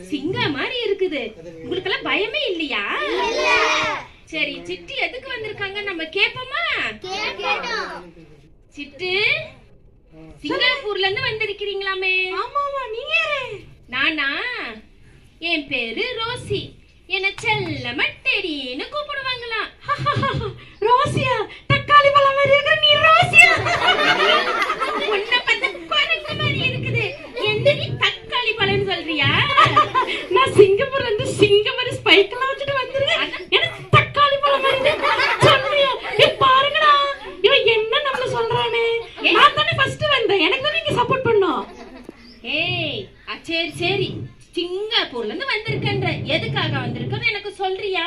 சிங்க மாதிரி இருக்குது. உங்களுக்கு எல்லாம் பயமே இல்லையா? சரி, சிட்டி எதுக்கு வந்திருக்காங்க நம்ம கேப்போமா? சிட்டு, சிங்கப்பூர்ல இருந்து வந்திருக்கீங்களாமே? ஆமாமா, நீங்க யாரு? நானா? என் பேரு ரோசி. என்ன செல்லமா டெடின்னு கூப்பிடுவாங்களாம். ரோசியா? தக்காளி பழம் மாதிரி இருக்கிற நீ ரோசியா? உன்னை பார்த்தா குரங்கு மாதிரி இருக்குது. எந்த நீ தக்காளி பழம்னு சொல்றியா? நான் சிங்கப்பூர்ல இருந்து சிங்கம் மாதிரி ஸ்பைக் எல்லாம் வச்சுட்டு வந்திருக்கேன். எனக்கு தக்காளி பழம் மாதிரி சொல்றியா? பாருங்கடா, இவன் என்ன நம்மள சொல்றானே. நான் தானே ஃபர்ஸ்ட் வந்தேன், எனக்கு தானே நீங்க சப்போர்ட் பண்ணோம். ஏய், சரி சரி, சிங்கப்பூர்ல இருந்து வந்திருக்கன்ற, எதுக்காக வந்திருக்கன்னு எனக்கு சொல்றியா?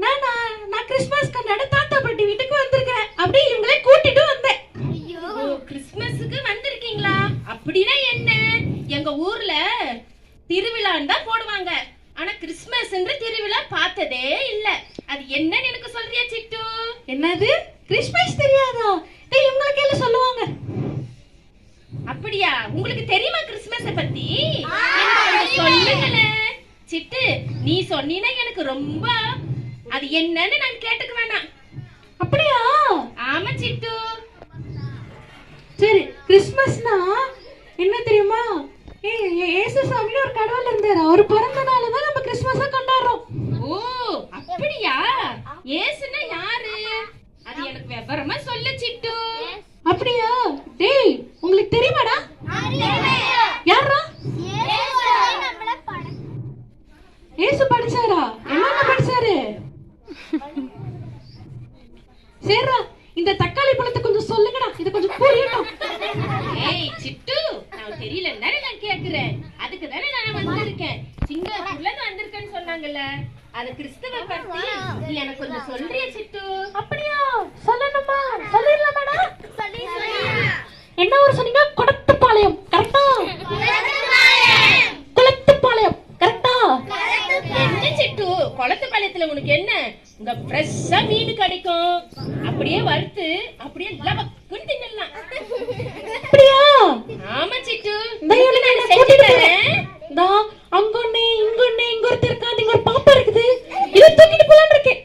நான் கிறிஸ்மஸ் கொண்டாட தாத்தா பாட்டி வீட்டுக்கு வந்திருக்கேன். அப்படியே இவங்களே கூட்டிட்டு வந்தேன். கிறிஸ்மஸுக்கு வந்திருக்கீங்களா? அப்படின்னா என்ன? எங்க ஊர்ல திருவிழான்னு தான் போடுவாங்க. ஆனா கிறிஸ்மஸ்ன்ற திருவிழா பார்த்ததே இல்ல. அது என்னன்னு எனக்கு சொல்றியா சிட்டு? என்னது கிறிஸ்மஸ் தெரியாதா? இவங்களுக்கு எல்லாம் சொல்லுவாங்க. அப்படியா? உங்களுக்கு தெரியுமா கிறிஸ்மஸ பத்தி? சொல்லுங்களே சிட்டு. நீ சொன்னீனா எனக்கு ரொம்ப, அது என்னன்னு நான் கேட்டுக்க வேணாம். அப்படியா? ஆமா சிட்டு. சரி, கிறிஸ்மஸ்னா என்ன தெரியுமா? இயேசு சாமின்னு ஒரு கடவுள் இருந்தாரு. அவர் பிறந்த நாள் தான் நம்ம கிறிஸ்மஸா கொண்டாடுறோம். ஓ, அப்படியா? இயேசுன்னா யாரு? அது எனக்கு விவரமா சொல்லு சிட்டு. அப்படியா? டேய், உங்களுக்கு தெரியுமாடா? யாரா? இயேசு படிச்சாரா? என்னங்க படிச்சாரு? சரிடா, இந்த தக்காளி பழத்தை கொஞ்சம் சொல்லுங்கடா, இது கொஞ்சம் புரியட்டும். ஏய் சிட்டு, நான் தெரியலன்னு தானே நான் கேக்குறேன். அதுக்கு தானே நான் வந்திருக்கேன். சிங்கப்பூர்ல இருந்து வந்திருக்கேன்னு சொன்னாங்கல்ல, அது கிறிஸ்துவ பத்தி நீ எனக்கு கொஞ்சம் சொல்றியா சிட்டு? அப்படியா? சொல்லணுமா? சொல்லிடலாமாடா? என்ன ஊர் சொன்னீங்க? கொடத்துப்பாளையம், கரெக்டா? குளத்துப்பாளையம், கரெக்டா? என்ன சிட்டு, குளத்துப்பாளையத்துல உனக்கு என்ன? இங்க ஃப்ரெஷ்ஷா மீன் கிடைக்கும். அப்படியே வறுத்து அப்படியே லவக்குன்னு தின்னலாம். அப்படியா? ஆமா சிட்டு. அங்கொன்னே இங்கொன்னே இங்க ஒருத்தர் இருக்காது, இங்க ஒரு பாப்பா இருக்குது. இதை தூக்கிட்டு போலான்னு இருக்கேன்.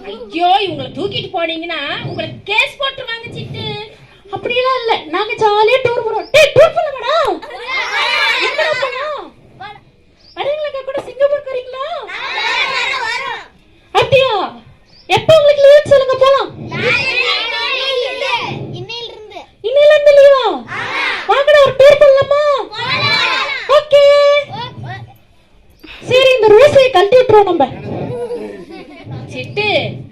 ஐயோ, இவங்களை தூக்கிட்டு போனீங்கன்னா உங்களுக்கு கேஸ் போட்டுருவாங்க சிட்டு. அப்படியெல்லாம் இல்ல, நாங்க ஜாலியா டூர் போறோம். டேய், டூர் போலாமாடா? எங்க போலாம்? வரீங்களா கூட? சிங்கப்பூர் வரீங்களா? அப்படியா? எப்ப உங்களுக்கு லீவ் சொல்லுங்க, போலாம். இன்னையில இருந்து லீவா? வாங்கடா, ஒரு டூர் போலாமா? ஓகே. சரி, இந்த ரோஸை கழட்டி விட்டுறோம் நம்ம. சிட்டு,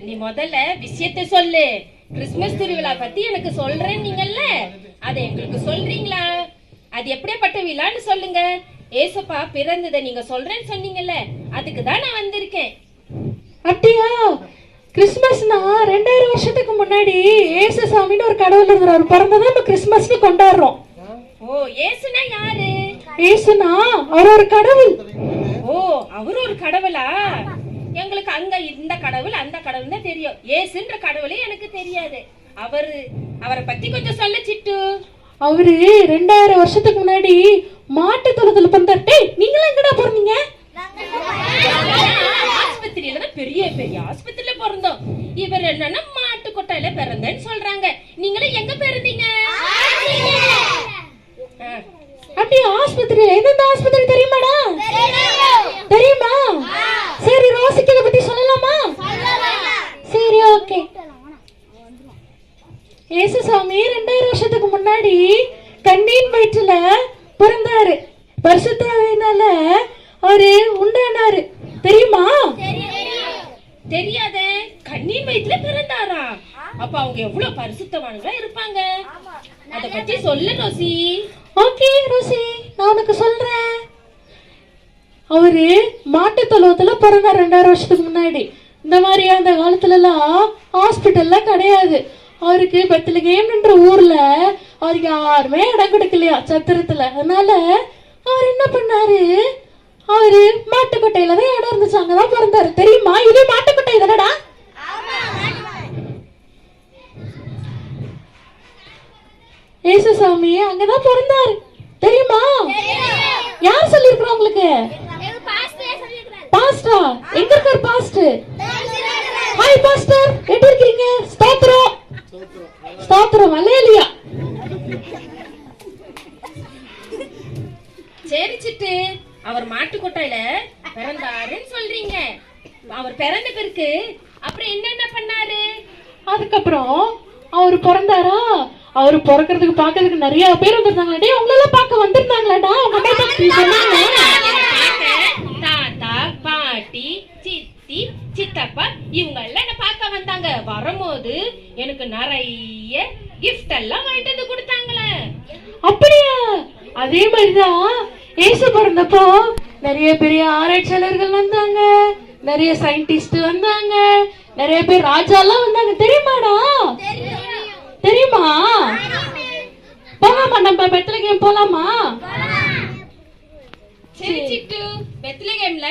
நீ முதல்ல விஷயத்தை சொல்லு. கிறிஸ்மஸ் திருவிழா பத்தி எனக்கு சொல்றேன் நீங்கல்ல, அதை எங்களுக்கு சொல்றீங்களா? அது எப்படிப்பட்ட விழான்னு சொல்லுங்க. ஏசப்பா பிறந்ததை நீங்க சொல்றேன்னு சொன்னீங்கல்ல, அதுக்கு தான் நான் வந்திருக்கேன். அப்படியா? கிறிஸ்மஸ்னா 2000 வருஷத்துக்கு முன்னாடி ஏசு சாமின்னு ஒரு கடவுள் இருந்தார். அவர் பிறந்ததை நம்ம கிறிஸ்மஸ்னு கொண்டாடுறோம். ஓ, ஏசுனா யாரு? ஏசுனா அவர் ஒரு கடவுள். ஓ, அவர் ஒரு கடவுளா? எங்களுக்கு அங்க இந்த கடவுள் அந்த கடவுள் தான் தெரியும். ஏசுன்ற கடவுளே எனக்கு தெரியாது. அவரை பத்தி கொஞ்சம் சொல்ல சிட்டு. அவரு 2000 வருஷத்துக்கு முன்னாடி மாட்டு தொழுத்துல பிறந்தார். டேய், நீங்களா எங்கடா பிறந்தீங்க? ஆஸ்பத்திரியில தான், பெரிய பெரிய ஆஸ்பத்திரியில பிறந்தோம். இவர் என்னன்னா மாட்டு கொட்டாயில பிறந்தேன்னு சொல்றாங்க. நீங்களும் எங்க பிறந்தீங்க? அப்படியே ஆஸ்பத்திரி? எந்த ஆஸ்பத்திரி தெரியுமாடா? தெரியுமா? சரி, ரோசிக்கு இதை பத்தி சொல்லலாமா? சரி, ஓகே. ஏசு சாமி 2000 வருஷத்துக்கு முன்னாடி கன்னியின் வயிற்றுல பிறந்தாரு. பரிசுத்த ஆவியினால அவரு உண்டானாரு. தெரியுமா? தெரியாத. கன்னியின் வயிற்றுல பிறந்தாரா? அப்ப அவங்க எவ்வளவு பரிசுத்தவான்களா இருப்பாங்க. அத பத்தி சொல்லு ரோசி. ஓகே ரோசி, நான் உனக்கு சொல்றேன். அவரு மாட்டு தொழுவத்துல பிறந்தார் 2000 வருஷத்துக்கு முன்னாடி. இந்த மாதிரி அந்த காலத்துல எல்லாம் ஹாஸ்பிட்டல்ல கிடையாது. அவருக்கு பெத்லகேம்ன்ற ஊர்ல அவருக்கு யாருமே இடம் கொடுக்கலையா சத்திரத்துல. அதனால அவர் என்ன பண்ணாரு? அவரு மாட்டுக்கொட்டையில தான் இடம் இருந்துச்சு, அங்கதான் பிறந்தாரு. தெரியுமா? இது மாட்டுக்கொட்டை தானடா? ஏசுசாமி அங்கதான் பிறந்தாரு தெரியுமா? யார் சொல்லிருக்கா உங்களுக்கு? பாஸ்டா? எங்க இருக்கார் பாஸ்டர்? ஹாய் பாஸ்டர், எப்படி இருக்கீங்க? ஸ்தோத்திரம் ஸ்தோத்திரம், அல்லேலூயா. சரி சிட்டு, அவர் மாட்டுக்கொட்டாயில பிறந்தாருன்னு சொல்றீங்க. அவர் பிறந்த பிறகு அப்புறம் என்னென்ன பண்ணாரு? அதுக்கப்புறம் அவரு பிறந்தாரா? அவரு பிறக்கிறதுக்கு பாக்கிறதுக்கு நிறைய பேர் வந்திருந்தாங்களே. அவங்களெல்லாம் பார்க்க வந்திருந்தாங்களாடா? அவங்க அம்மா பத்தி சொன்னாங்க. தாத்தா, பாட்டி, சித்தி, சித்தப்பா இவங்க எல்லாம் என்ன பார்க்க வந்தாங்க. வரும்போது எனக்கு நிறைய கிஃப்ட் எல்லாம் வாங்கிட்டு வந்து கொடுத்தாங்களே. அப்படியா? அதே மாதிரிதான் ஏசு பிறந்தப்போ நிறைய பெரிய ஆராய்ச்சியாளர்கள் வந்தாங்க, நிறைய சயின்டிஸ்ட் வந்தாங்க, நிறைய பேர் ராஜா எல்லாம் வந்தாங்க. தெரியுமாடா? தெரியுமா? போலாமா? நம்ம பெத்லகேம் போலாமா? சரி சிட்டு, பெத்லகேம்ல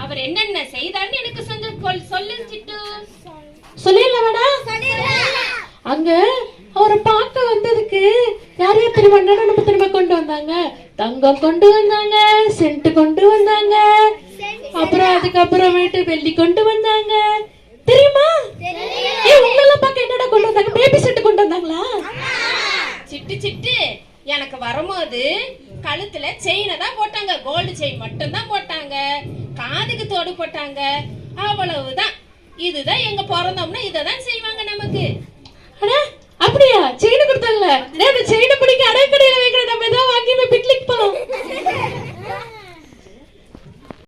அவர் என்னென்ன செய்தார்னு எனக்கு சொல்லு சிட்டு. சொல்லிடலாமாடா? அங்க அவரை பார்க்க வந்ததுக்கு யார் யார் தெரியுமா நம்ம திரும்ப கொண்டு வந்தாங்க? தங்கம் கொண்டு வந்தாங்க, சென்ட் கொண்டு வந்தாங்க, அப்புறம் அதுக்கப்புறமேட்டு வெள்ளி கொண்டு வந்தாங்க. தெரியுமா? உங்களெல்லாம் பார்க்க என்னடா கொண்டு வந்தாங்க? பேபி செட் கொண்டு வந்தாங்களா? சிட்டு சிட்டு, எனக்கு வரும்போது கழுத்துல செயினை தான் போட்டாங்க. கோல்டு செயின் மட்டும் தான் போட்டாங்க. காதுக்கு தோடு போட்டாங்க. அவ்வளவுதான். இதுதான் எங்க பிறந்தோம்னா இததான் செய்வாங்க நமக்கு. அப்படியா? செயின் கொடுத்தாங்களே? செயினை பிடிக்க அடைக்கடையில வைக்கிற நம்ம ஏதாவது வாங்கி பிக்னிக் போலாம்.